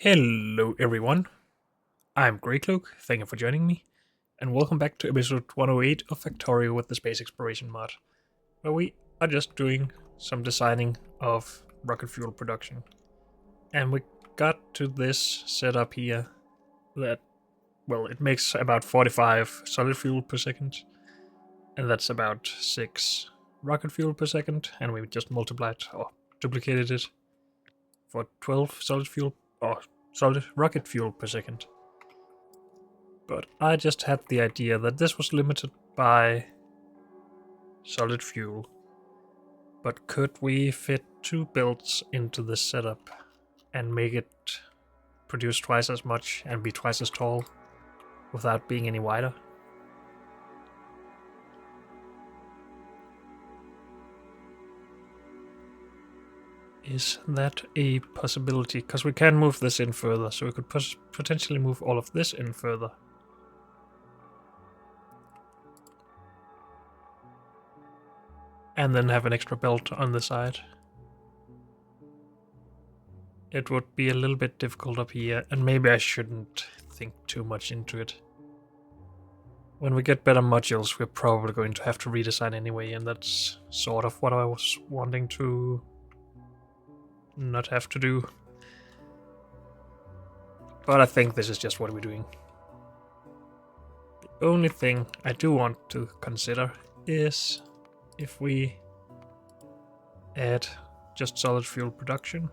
Hello everyone, I'm Greycloak, thank you for joining me, and welcome back to episode 108 of Factorio with the Space Exploration mod, where we are just doing some designing of rocket fuel production. And we got to this setup here that, well, it makes about 45 solid fuel per second, and that's about 6 rocket fuel per second, and we just multiplied or duplicated it for 12 solid fuel or solid rocket fuel per second. But I just had the idea that this was limited by solid fuel. But could we fit 2 builds into this setup and make it produce twice as much and be twice as tall without being any wider? Is that a possibility? Because we can move this in further, so we could potentially move all of this in further. And then have an extra belt on the side. It would be a little bit difficult up here, and maybe I shouldn't think too much into it. When we get better modules, we're probably going to have to redesign anyway, and that's sort of what I was wanting to not have to do. But I think this is just what we're doing. The only thing I do want to consider is if we add just solid fuel production.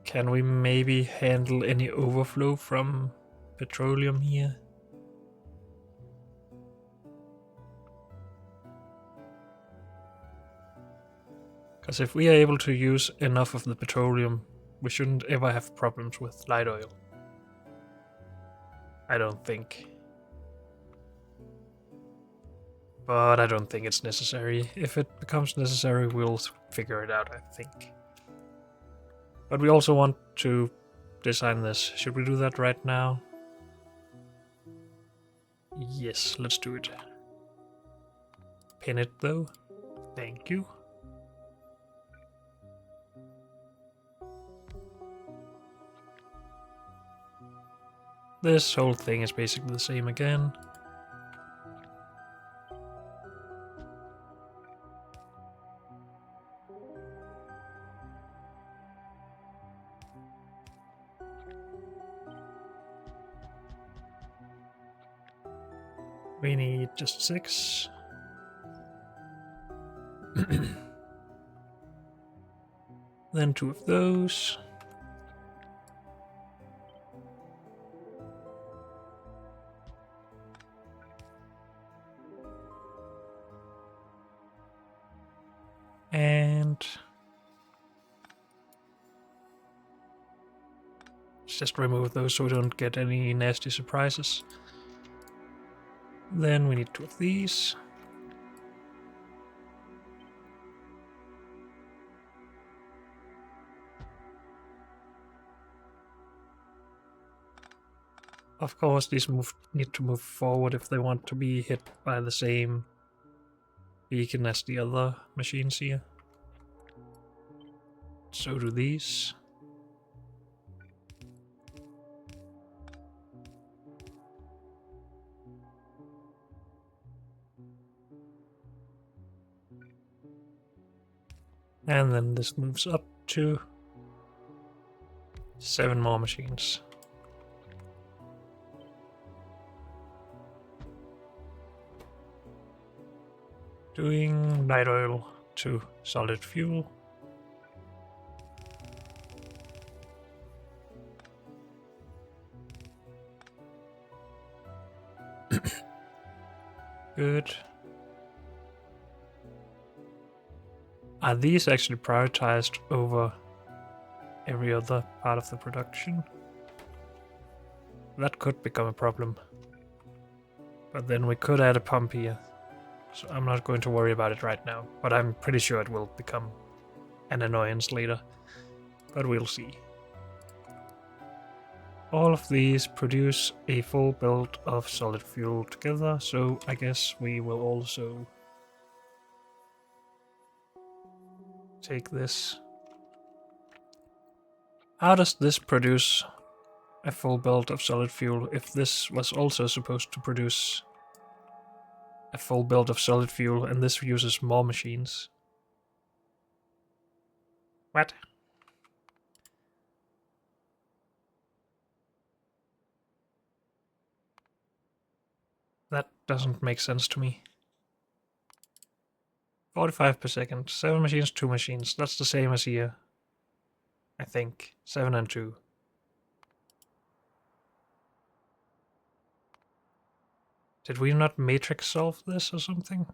Can we maybe handle any overflow from petroleum here? Because if we are able to use enough of the petroleum, we shouldn't ever have problems with light oil. I don't think. But I don't think it's necessary. If it becomes necessary, we'll figure it out, I think. But we also want to design this. Should we do that right now? Yes, let's do it. Pin it though. Thank you. This whole thing is basically the same again. We need just 6. Then 2 of those. And let's just remove those so we don't get any nasty surprises. Then we need 2 of these. Of course, these need to move forward if they want to be hit by the same beacon as the other machines here. So do these. And then this moves up to 7 more machines. Doing light oil to solid fuel. Good. Are these actually prioritized over every other part of the production? That could become a problem. But then we could add a pump here. So I'm not going to worry about it right now. But I'm pretty sure it will become an annoyance later. But we'll see. All of these produce a full build of solid fuel together, so I guess we will also take this. How does this produce a full build of solid fuel if this was also supposed to produce a full build of solid fuel and this uses more machines? What? That doesn't make sense to me. 45 per second. 7 machines, 2 machines. That's the same as here. I think. 7 and 2. Did we not matrix solve this or something?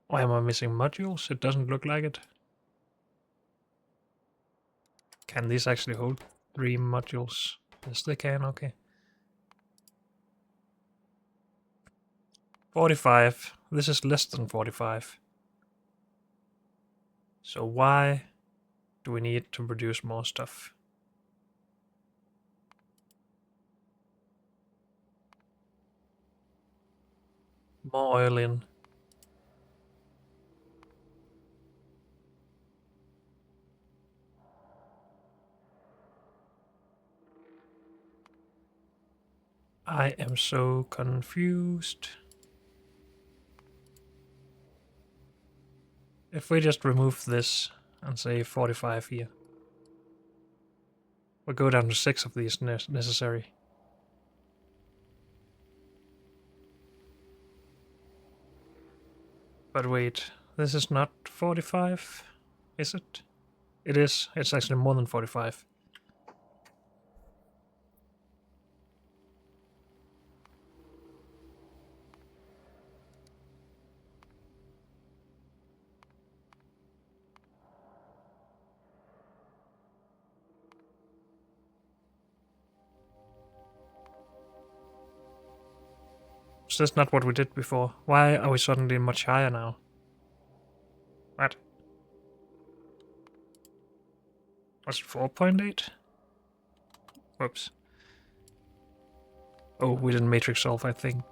Why am I missing modules? It doesn't look like it. Can these actually hold 3 modules? Yes, they can, okay. 45. This is less than 45. So why do we need to produce more stuff? More oil in. I am so confused. If we just remove this and say 45 here, we'll go down to 6 of these necessary. But wait, this is not 45, is it? It is. It's actually more than 45. Is this not what we did before? Why are we suddenly much higher now? What? Was it 4.8? Whoops. Oh, we didn't matrix solve, I think.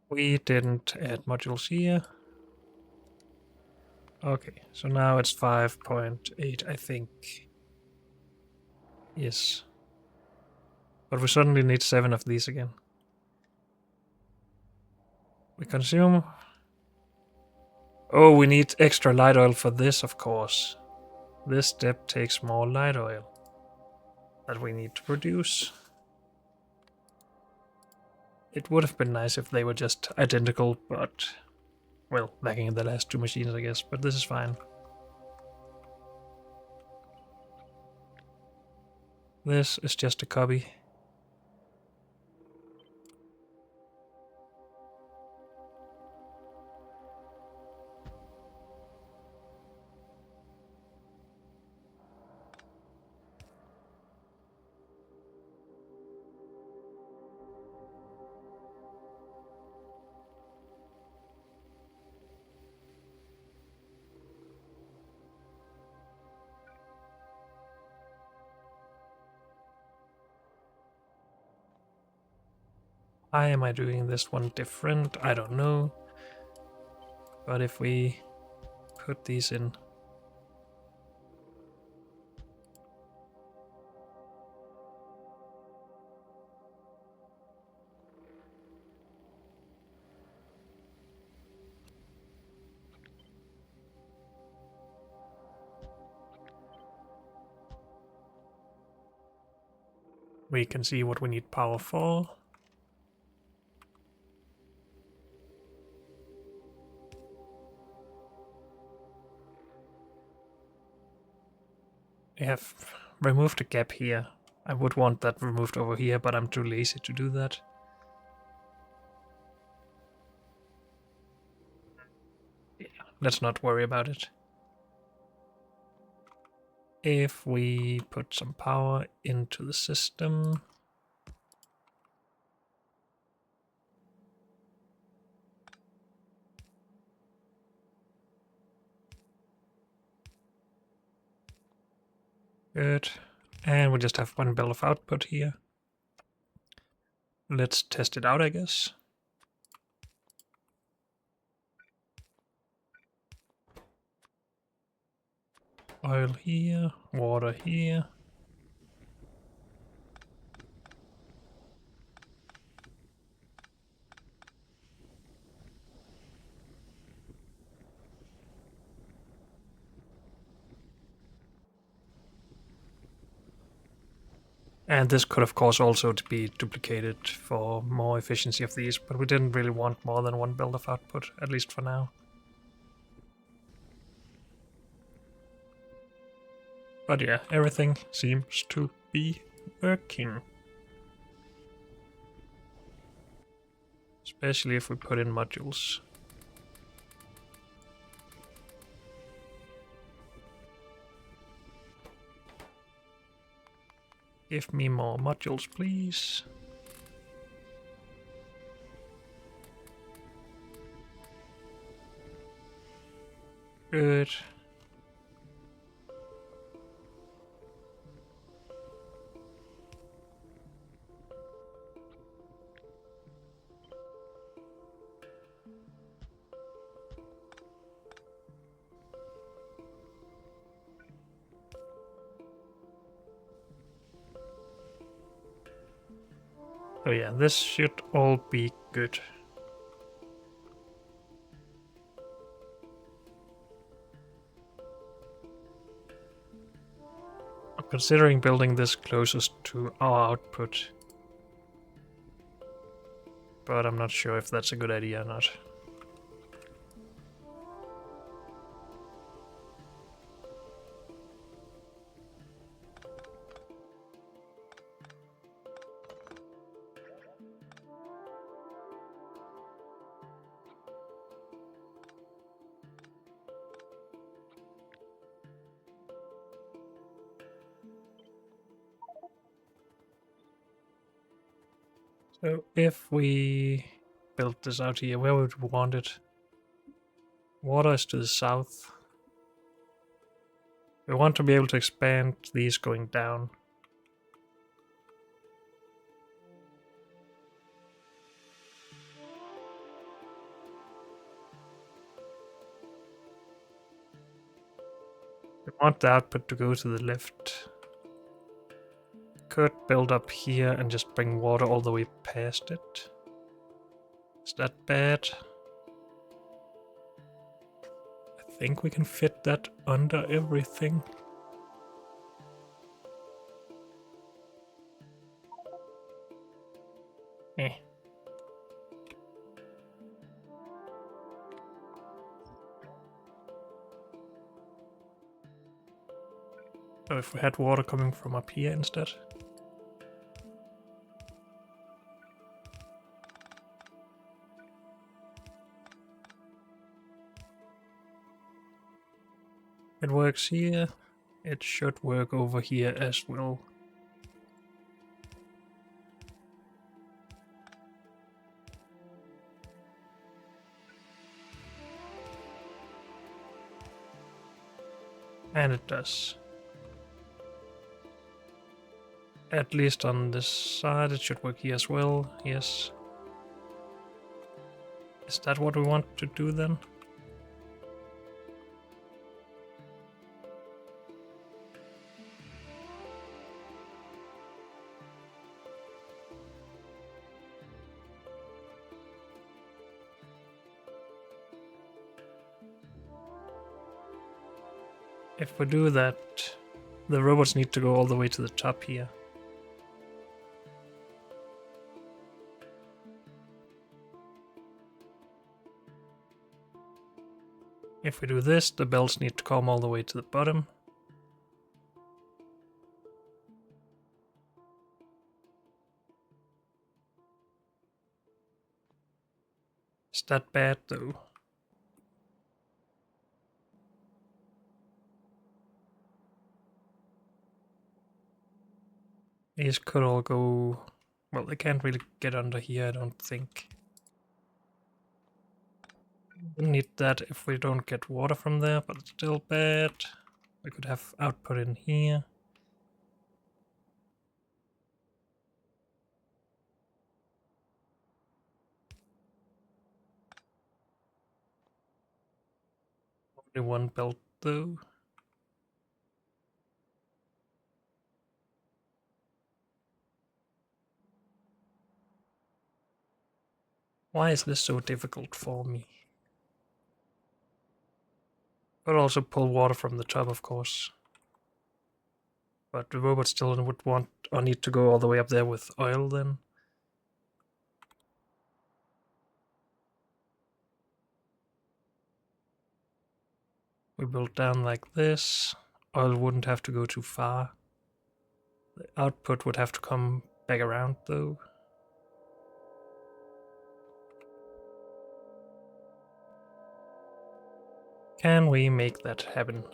We didn't add modules here. Okay, so now it's 5.8, I think. Yes. But we suddenly need 7 of these again. We consume... Oh, we need extra light oil for this, of course. This step takes more light oil that we need to produce. It would have been nice if they were just identical, but... Well, lacking in the last 2 machines, I guess, but this is fine. This is just a copy. Why am I doing this one different? I don't know. But if we put these in... we can see what we need power for. We have removed a gap here. I would want that removed over here, but I'm too lazy to do that. Yeah, let's not worry about it. If we put some power into the system... Good. And we just have one bill of output here. Let's test it out, I guess. Oil here, water here. And this could of course also be duplicated for more efficiency of these, but we didn't really want more than one build of output, at least for now. But yeah, everything seems to be working. Especially if we put in modules. Give me more modules, please. Good. So yeah, this should all be good. I'm considering building this closest to our output, but I'm not sure if that's a good idea or not. So if we build this out here, where would we want it? Water is to the south. We want to be able to expand these going down. We want the output to go to the left. Could build up here and just bring water all the way past it. Is that bad? I think we can fit that under everything. Eh. So if we had water coming from up here instead. It works here. It should work over here as well. And it does. At least on this side, it should work here as well. Yes. Is that what we want to do then? If we do that, the robots need to go all the way to the top here. If we do this, the bells need to come all the way to the bottom. Is that bad though? These could all go... Well, they can't really get under here, I don't think. We need that if we don't get water from there, but it's still bad. We could have output in here. Only one belt though. Why is this so difficult for me? But also pull water from the top, of course. But the robot still would want or need to go all the way up there with oil then. We build down like this. Oil wouldn't have to go too far. The output would have to come back around though. Can we make that happen?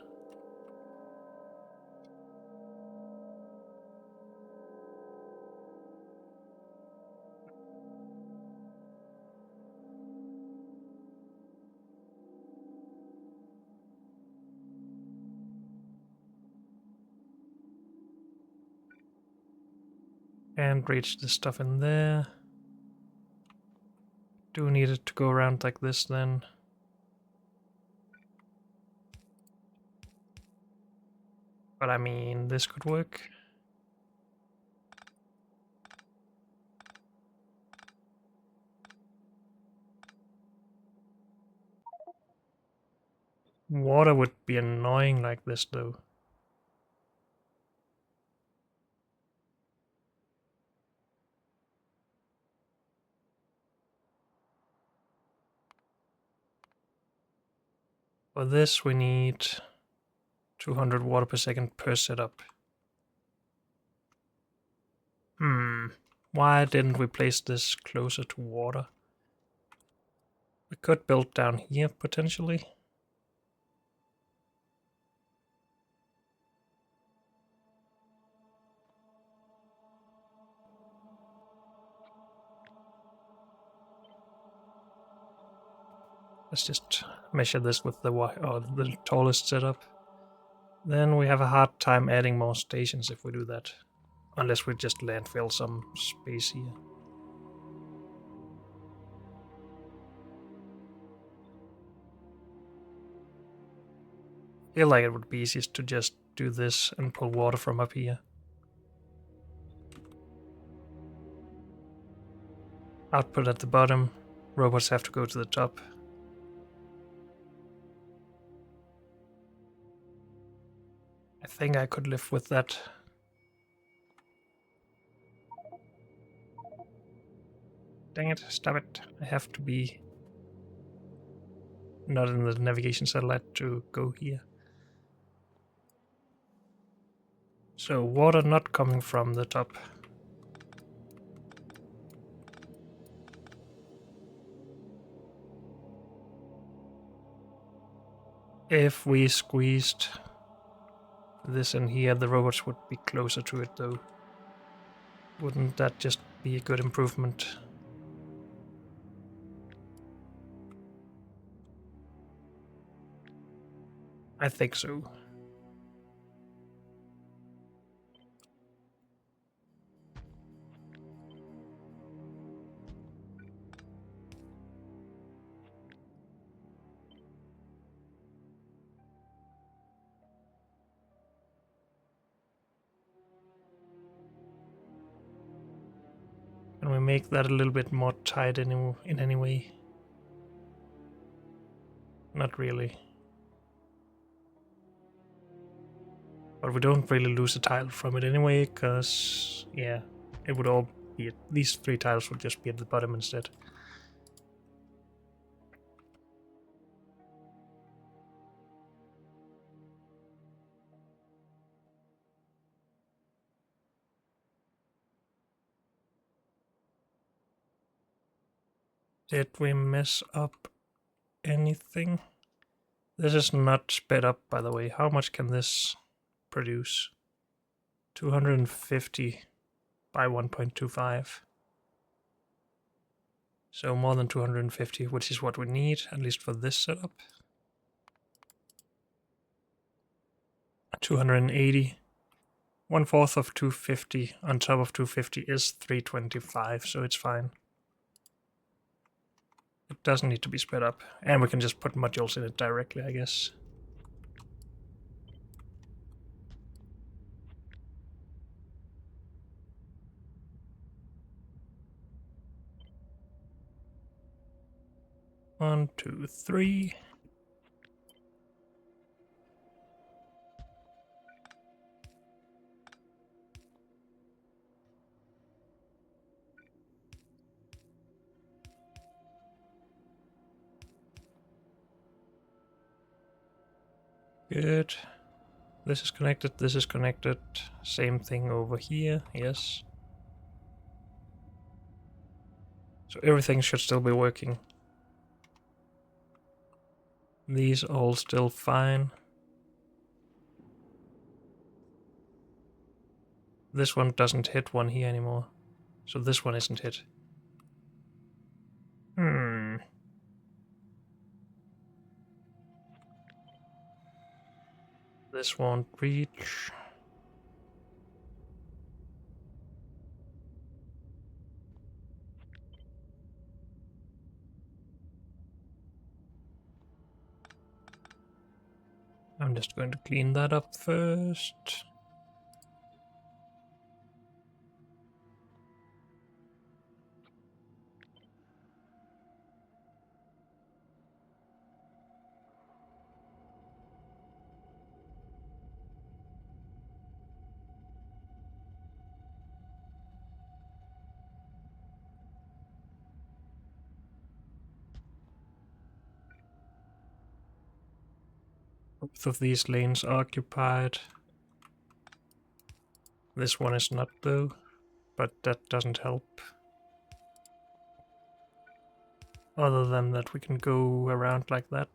And reach the stuff in there. Do need it to go around like this then. But I mean, this could work. Water would be annoying like this though. For this we need 200 water per second per setup. Why didn't we place this closer to water? We could build down here potentially. Let's just measure this with the tallest setup. Then we have a hard time adding more stations if we do that. Unless we just landfill some space here. I feel like it would be easiest to just do this and pull water from up here. Output at the bottom. Robots have to go to the top. I think I could live with that. Dang it, stop it. I have to be not in the navigation satellite to go here. So water not coming from the top. If we squeezed this in here, the robots would be closer to it though. Wouldn't that just be a good improvement? I think so. Can we make that a little bit more tight in any way? Not really. But we don't really lose a tile from it anyway, because, yeah, it would all be, these 3 tiles would just be at the bottom instead. Did we mess up anything? This is not sped up, by the way. How much can this produce? 250 by 1.25. So more than 250, which is what we need, at least for this setup. 280. 1/4 of 250 on top of 250 is 325, so it's fine. It doesn't need to be sped up. And we can just put modules in it directly, I guess. 1, 2, 3. Good. This is connected, this is connected. Same thing over here, yes. So everything should still be working. These all still fine. This one doesn't hit one here anymore. So this one isn't hit. This won't reach. I'm just going to clean that up first. Both of these lanes are occupied. This one is not though, but that doesn't help. Other than that we can go around like that.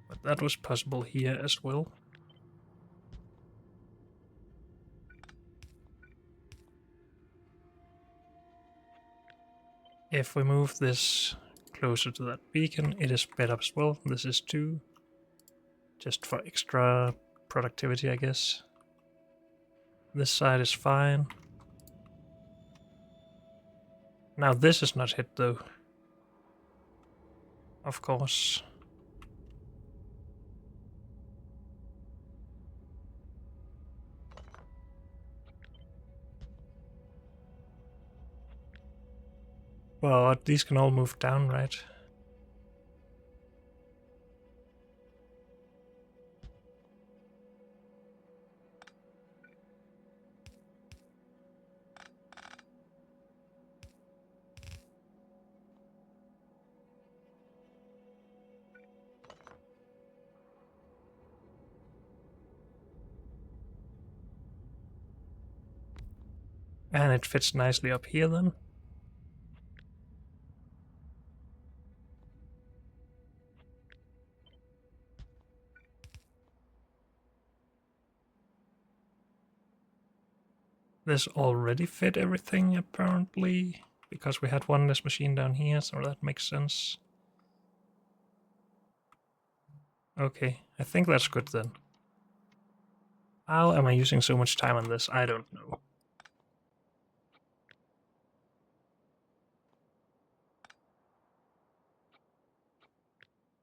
But that was possible here as well. If we move this closer to that beacon, it is sped up as well. This is 2. Just for extra productivity, I guess. This side is fine. Now this is not hit though. Of course. Well, these can all move down, right? And it fits nicely up here then. This already fit everything apparently, because we had one less machine down here, so that makes sense. Okay, I think that's good then. How am I using so much time on this? I don't know.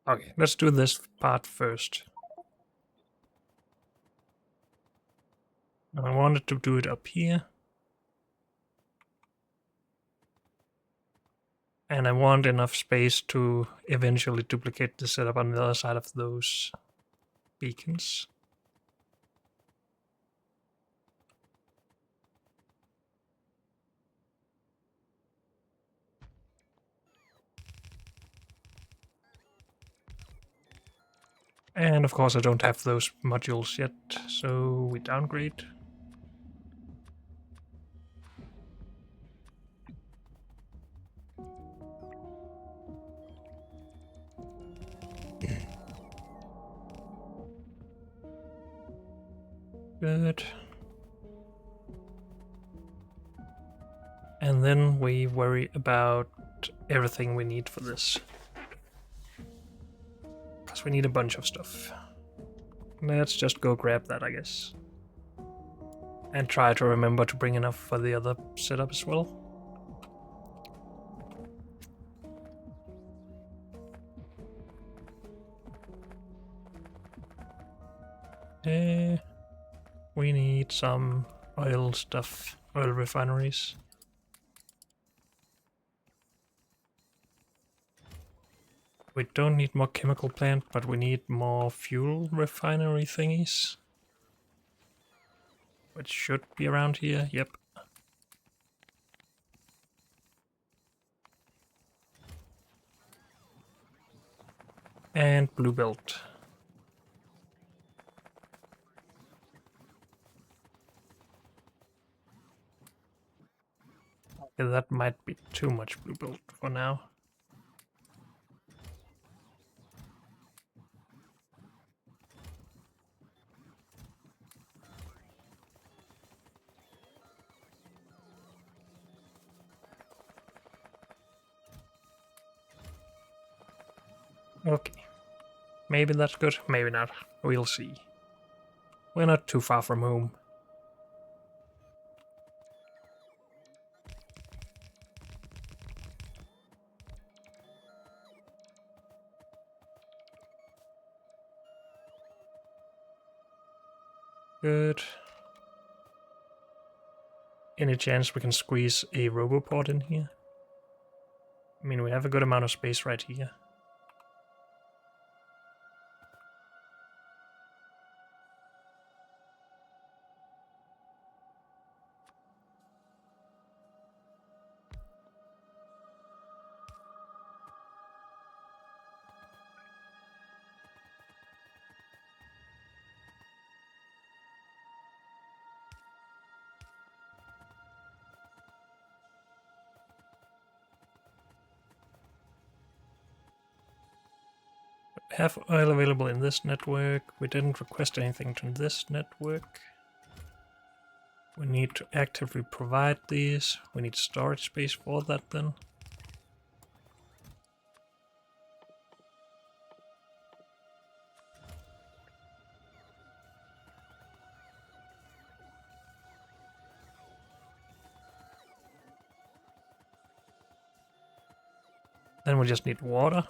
Okay, let's do this part first. I wanted to do it up here. And I want enough space to eventually duplicate the setup on the other side of those beacons. And of course I don't have those modules yet, so we downgrade. Good. And then we worry about everything we need for this. Because we need a bunch of stuff. Let's just go grab that, I guess. And try to remember to bring enough for the other setup as well. We need some oil stuff, oil refineries. We don't need more chemical plant, but we need more fuel refinery thingies. Which should be around here, yep. And blue belt. Okay, that might be too much blue belt for now. Okay. Maybe that's good, maybe not. We'll see. We're not too far from home. Good. Any chance we can squeeze a roboport in here? I mean, we have a good amount of space right here. Have oil available in this network. We didn't request anything to this network. We need to actively provide these. We need storage space for that then. Then we just need water.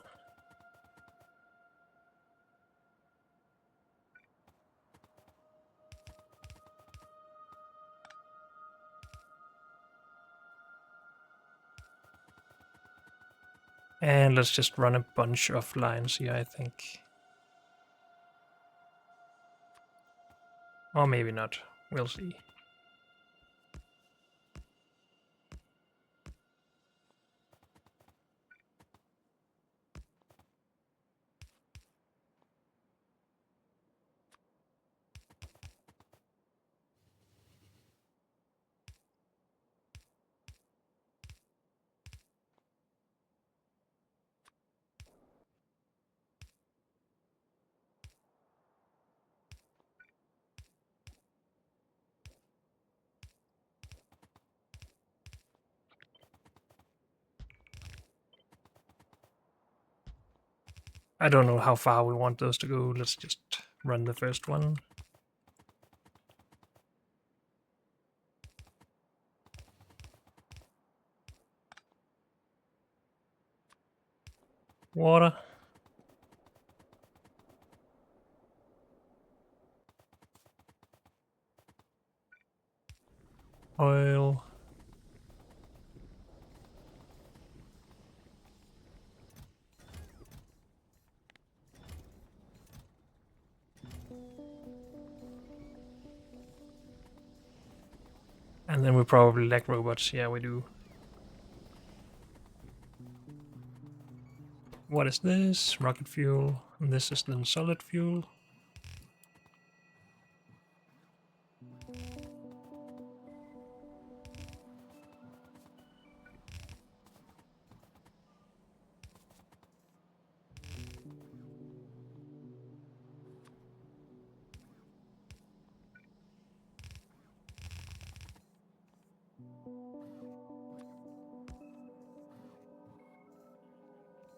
And let's just run a bunch of lines here, I think. Or maybe not. We'll see. I don't know how far we want those to go. Let's just run the first one. Water. Oil. And then we probably lack robots. Yeah, we do. What is this? Rocket fuel. And this is then solid fuel.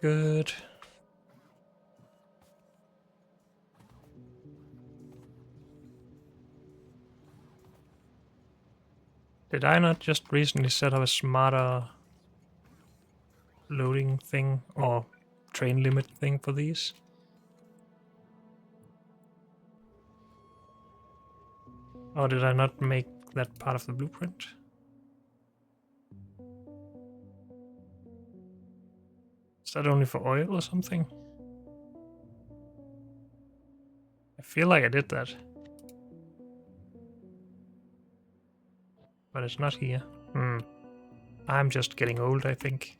Good. Did I not just recently set up a smarter loading thing or train limit thing for these? Or did I not make that part of the blueprint? Is that only for oil or something? I feel like I did that. But it's not here. I'm just getting old, I think.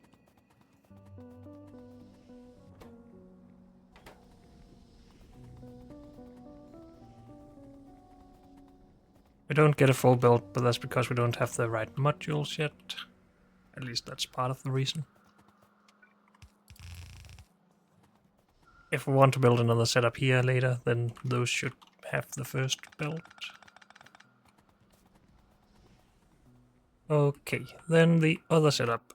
We don't get a full build, but that's because we don't have the right modules yet. At least that's part of the reason. If we want to build another setup here later, then those should have the first build. Okay, then the other setup.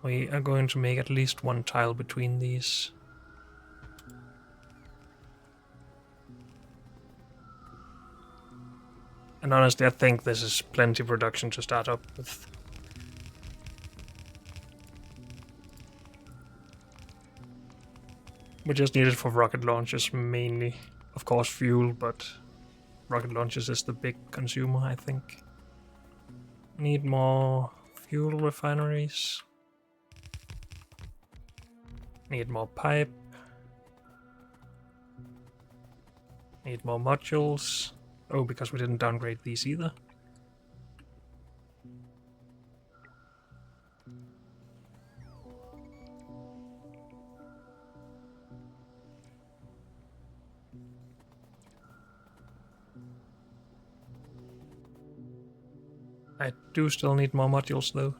We are going to make at least one tile between these. And honestly, I think this is plenty production to start up with. We just need it for rocket launches mainly. Of course fuel, but rocket launches is the big consumer, I think. Need more fuel refineries. Need more pipe. Need more modules. Oh, because we didn't downgrade these either. I do still need more modules though.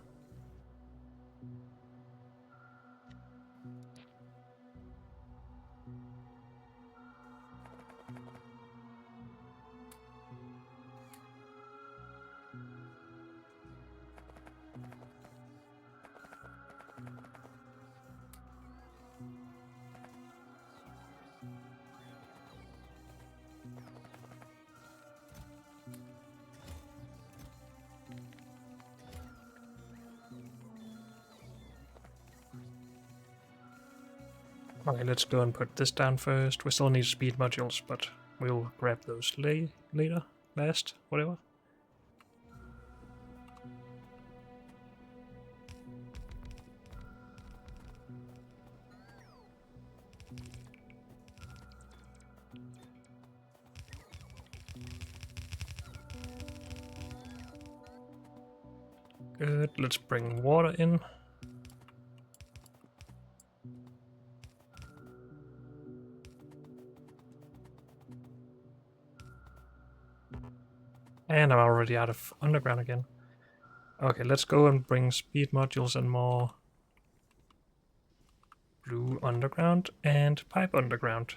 Okay, let's go and put this down first. We still need speed modules, but we'll grab those later, last, whatever. Good, let's bring water in. And I'm already out of underground again. Okay, let's go and bring speed modules and more blue underground and pipe underground.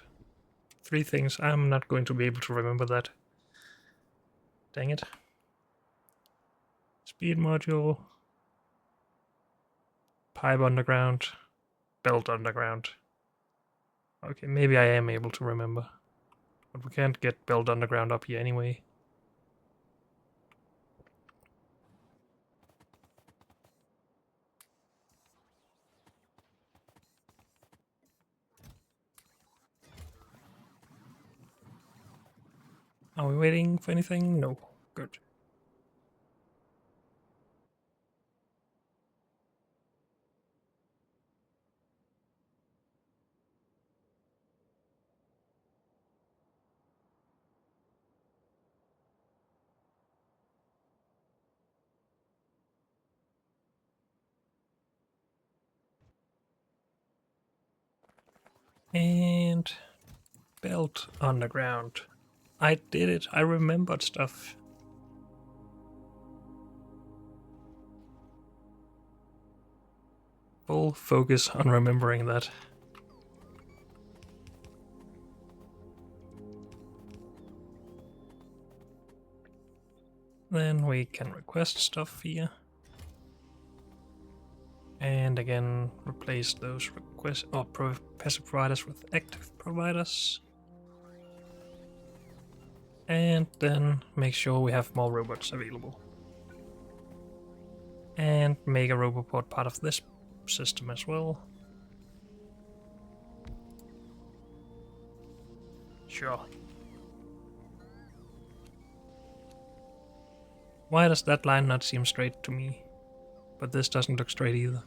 3 things. I'm not going to be able to remember that. Dang it. Speed module, pipe underground, belt underground. Okay, maybe I am able to remember. But we can't get belt underground up here anyway. Are we waiting for anything? No. Good. And belt underground. I did it. I remembered stuff. Full focus on remembering that. Then we can request stuff here. And again, replace those request or passive providers with active providers. And then make sure we have more robots available. And make a roboport part of this system as well. Sure. Why does that line not seem straight to me? But this doesn't look straight either.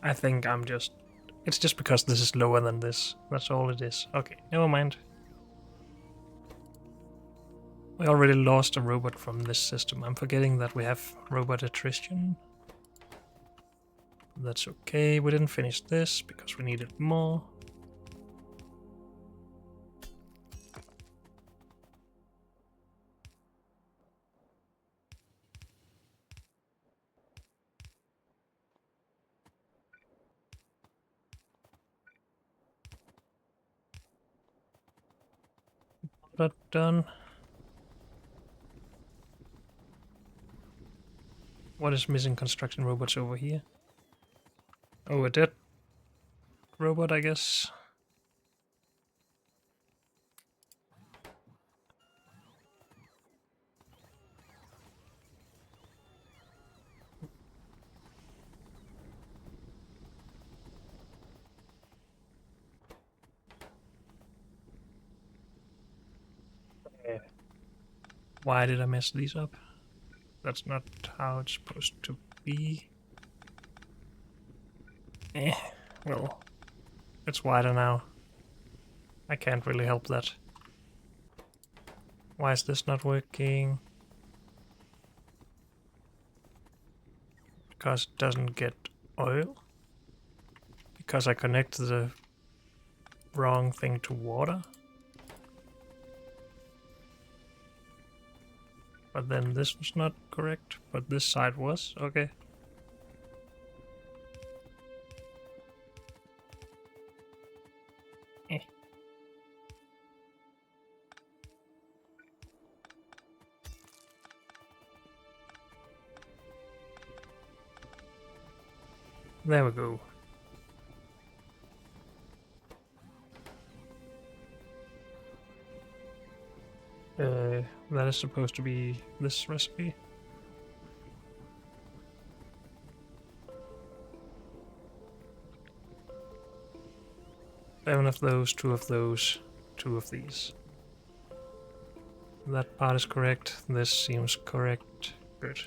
I think I'm just... It's just because this is lower than this. That's all it is. Okay, never mind. We already lost a robot from this system. I'm forgetting that we have robot attrition. That's okay. We didn't finish this because we needed more. That done. What is missing construction robots over here? Oh, a dead robot, I guess. Why did I mess these up? That's not how it's supposed to be. Well, it's wider now. I can't really help that. Why is this not working? Because it doesn't get oil? Because I connected the wrong thing to water? But then this was not correct, but this side was? Okay. Eh. There we go. That is supposed to be this recipe. 7 of those, 2 of those, 2 of these. That part is correct. This seems correct. Good.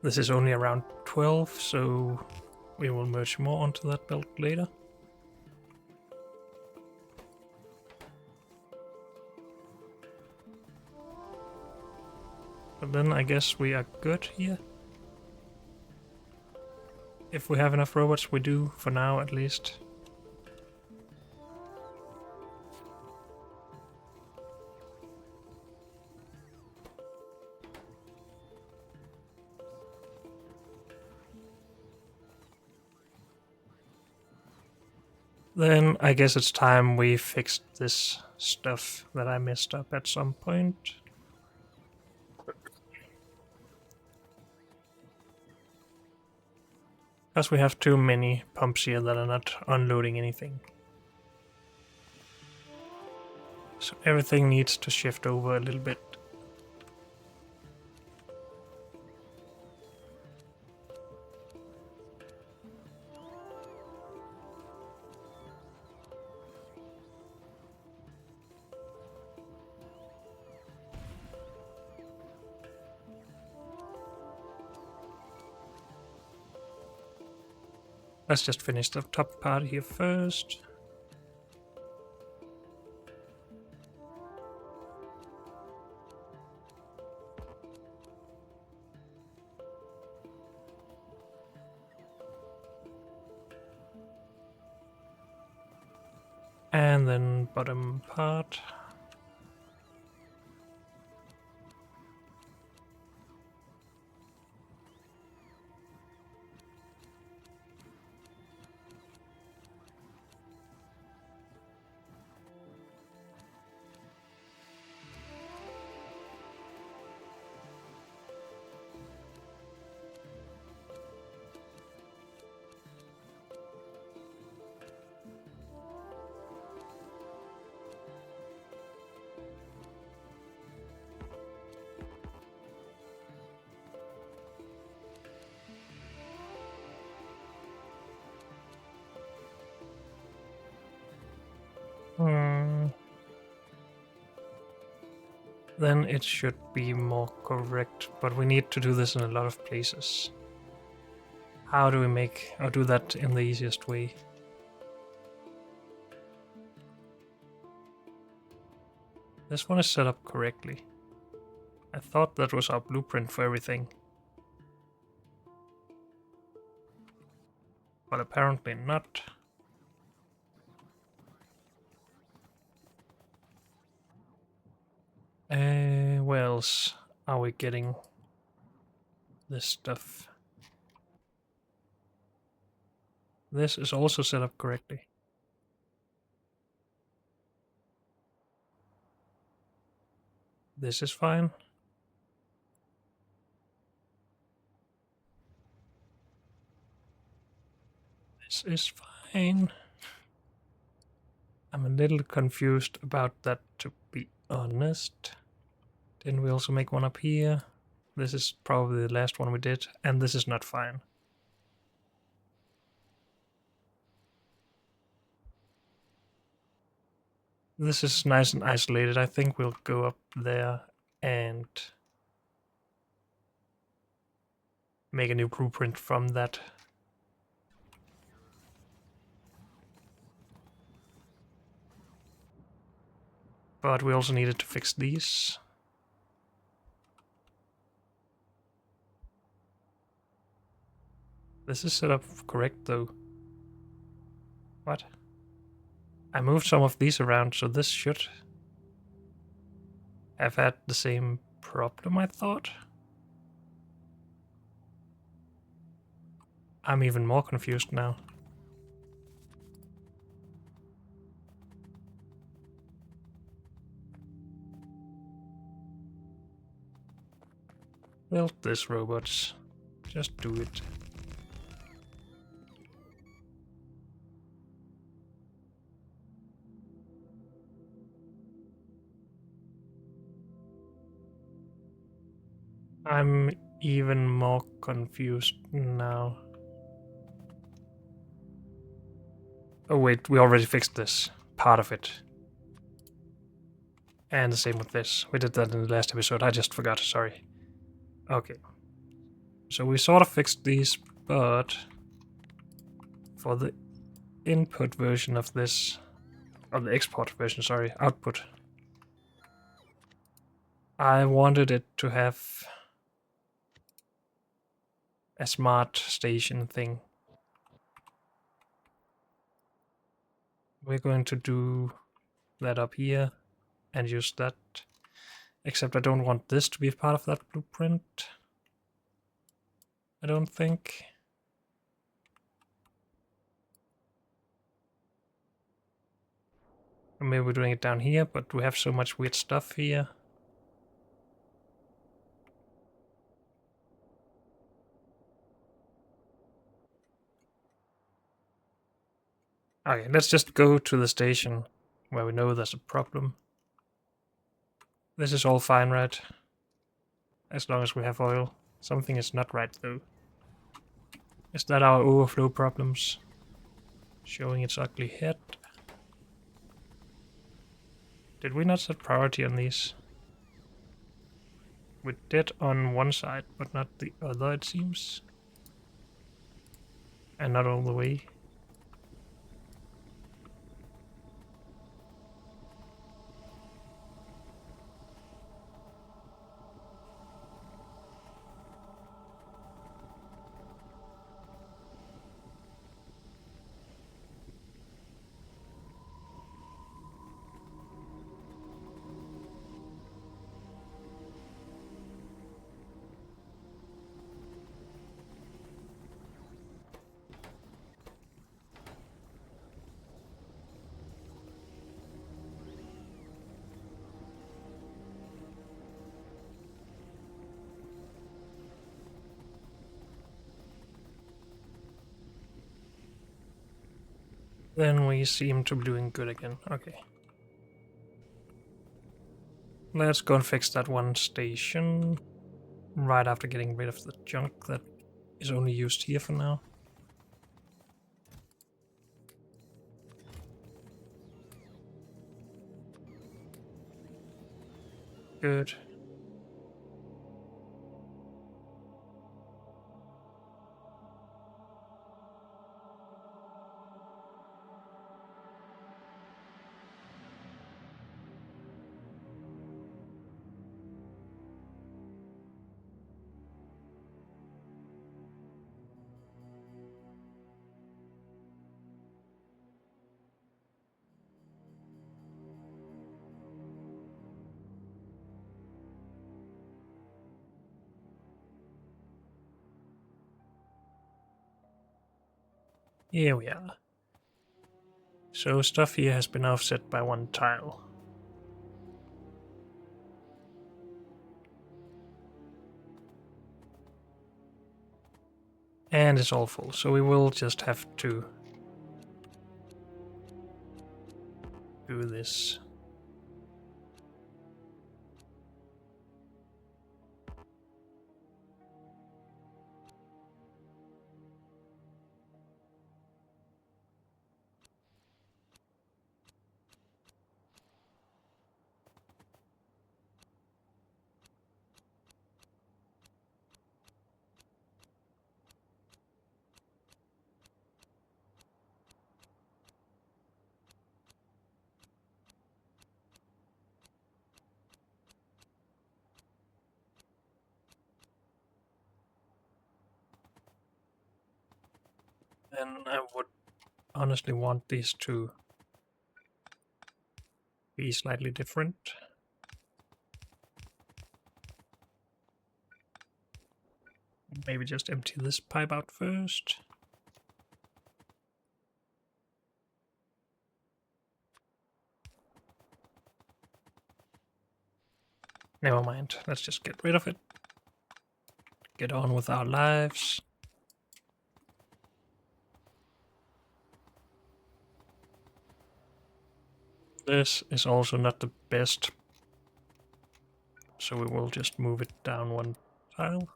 This is only around 12, so we will merge more onto that belt later. But then I guess we are good here. If we have enough robots, we do, for now at least. Then I guess it's time we fixed this stuff that I messed up at some point. Because we have too many pumps here that are not unloading anything. So everything needs to shift over a little bit. Let's just finish the top part here first. And then bottom part. then it should be more correct, but we need to do this in a lot of places. How do we make or do that in the easiest way? This one is set up correctly. I thought that was our blueprint for everything. But apparently not. Where else are we getting this stuff? This is also set up correctly. This is fine. This is fine. I'm a little confused about that, to be honest. Didn't we also make one up here? This is probably the last one we did, and this is not fine. This is nice and isolated. I think we'll go up there and make a new blueprint from that. But we also needed to fix these. This is set up correct though. What? I moved some of these around, so this should have had the same problem, I thought. I'm even more confused now. Build this, robots. Just do it. I'm even more confused now. Oh wait, we already fixed this. Part of it. And the same with this. We did that in the last episode. I just forgot, sorry. Okay. So we sort of fixed these, but for the input version of this, or the export version, sorry, output, I wanted it to have a smart station thing. We're going to do that up here and use that, except I don't want this to be part of that blueprint. I don't think. Maybe we're doing it down here, but we have so much weird stuff here. Okay, let's just go to the station where we know there's a problem. This is all fine, right? As long as we have oil. Something is not right though. Is that our overflow problems? Showing its ugly head. Did we not set priority on these? We did on one side, but not the other, it seems. And not all the way. Then we seem to be doing good again. Okay. Let's go and fix that one station. Right after getting rid of the junk that is only used here for now. Good. Here we are. So stuff here has been offset by one tile. And it's all full, so we will just have to do this. And I would honestly want these to be slightly different. Maybe just empty this pipe out first. Never mind, let's just get rid of it. Get on with our lives. This is also not the best, so we will just move it down one tile.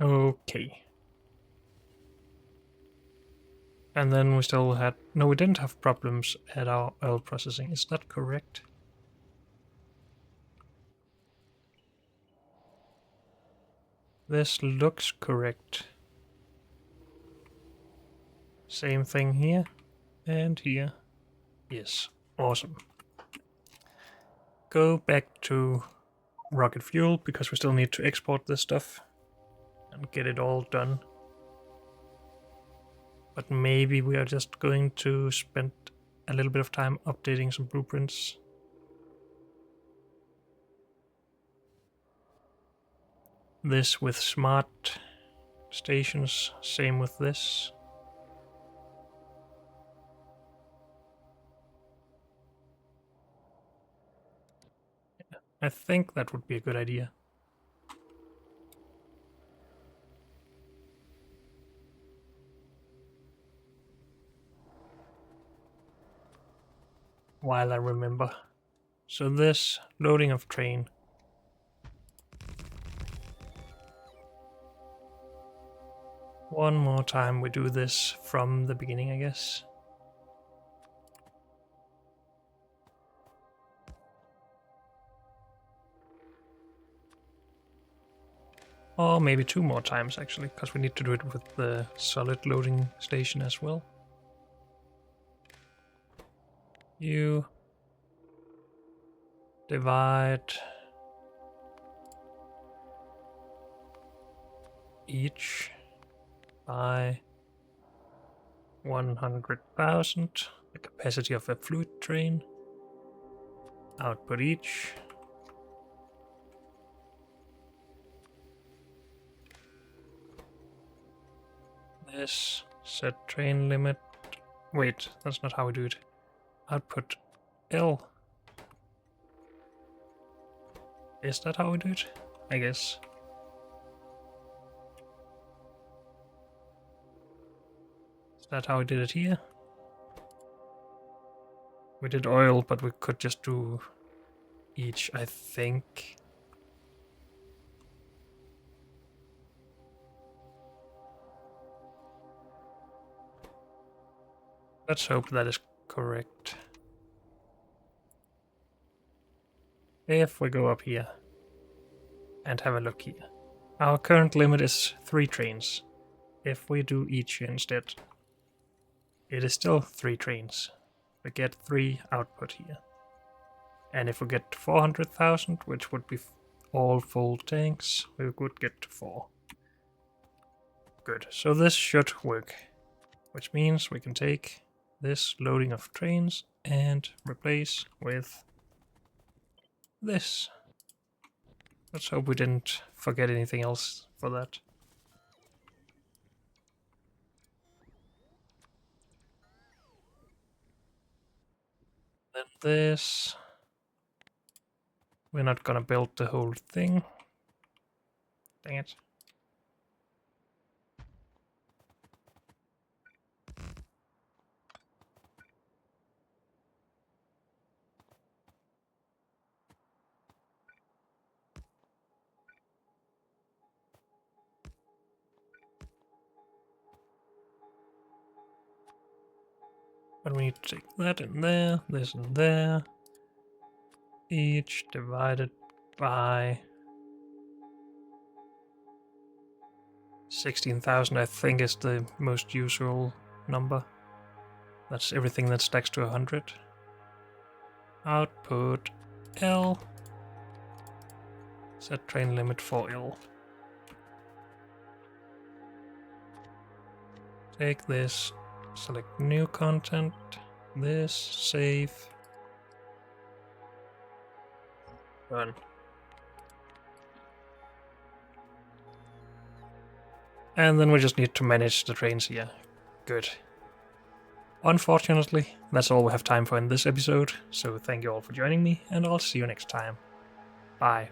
Okay. And then we still had... No, we didn't have problems at our oil processing. Is that correct? This looks correct. Same thing here and here. Yes, awesome. Go back to rocket fuel because we still need to export this stuff and get it all done. But maybe we are just going to spend a little bit of time updating some blueprints. This with smart stations, same with this. I think that would be a good idea. While I remember. So this, loading of train. One more time we do this from the beginning, I guess. Or maybe two more times actually, because we need to do it with the solid loading station as well. You divide each by 100,000, the capacity of a fluid train. Output each. This set train limit. Wait, that's not how we do it. Output L. Is that how we do it? I guess. Is that how we did it here? We did oil, but we could just do each, I think. Let's hope that is correct. If we go up here and have a look here. Our current limit is 3 trains. If we do each here instead, it is still 3 trains. We get 3 output here. And if we get to 400,000, which would be all full tanks, we would get to 4. Good, so this should work. Which means we can take this loading of trains and replace with this. Let's hope we didn't forget anything else for that. Then this. We're not gonna build the whole thing. Dang it. But we need to take that in there, this in there. Each divided by 16,000, I think, is the most usual number. That's everything that stacks to 100. Output L. Set train limit for L. Take this, select new content, this, save, run. And then we just need to manage the trains here. Good. Unfortunately, that's all we have time for in this episode, so thank you all for joining me, and I'll see you next time. Bye.